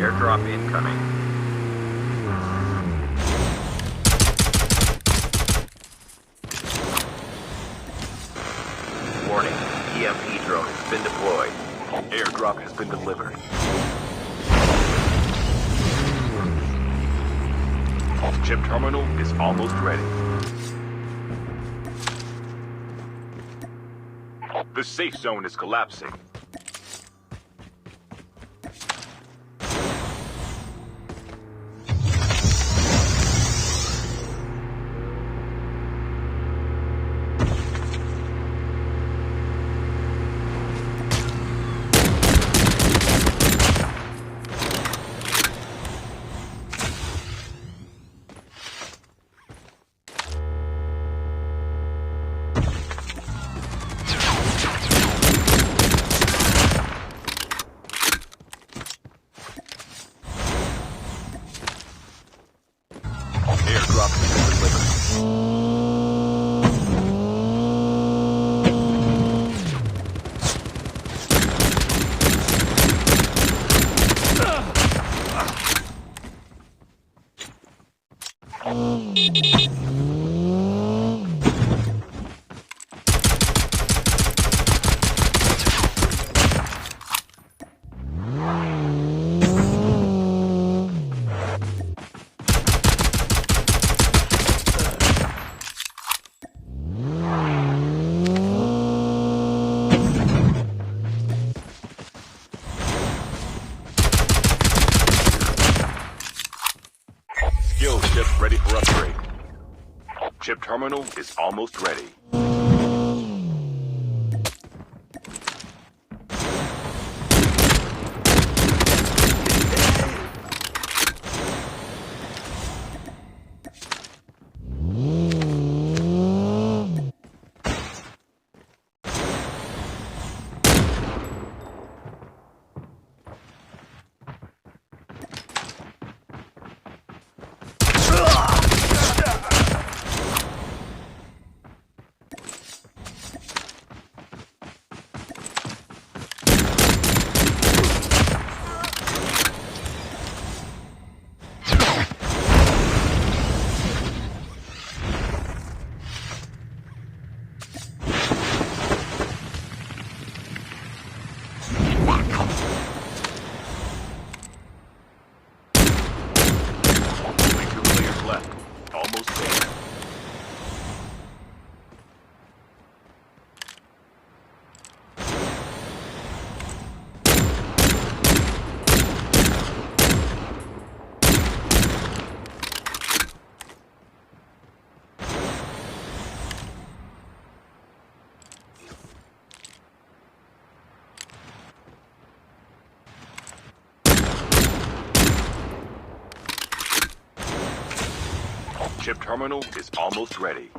Airdrop incoming. Warning, EMP drone has been deployed. Airdrop has been delivered. Chip terminal is almost ready. The safe zone is collapsing. Airdrop has been delivered. Skill chip ready for upgrade. Chip terminal is almost ready. Only 2 players left. Almost there. Chip terminal is almost ready.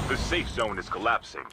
The safe zone is collapsing.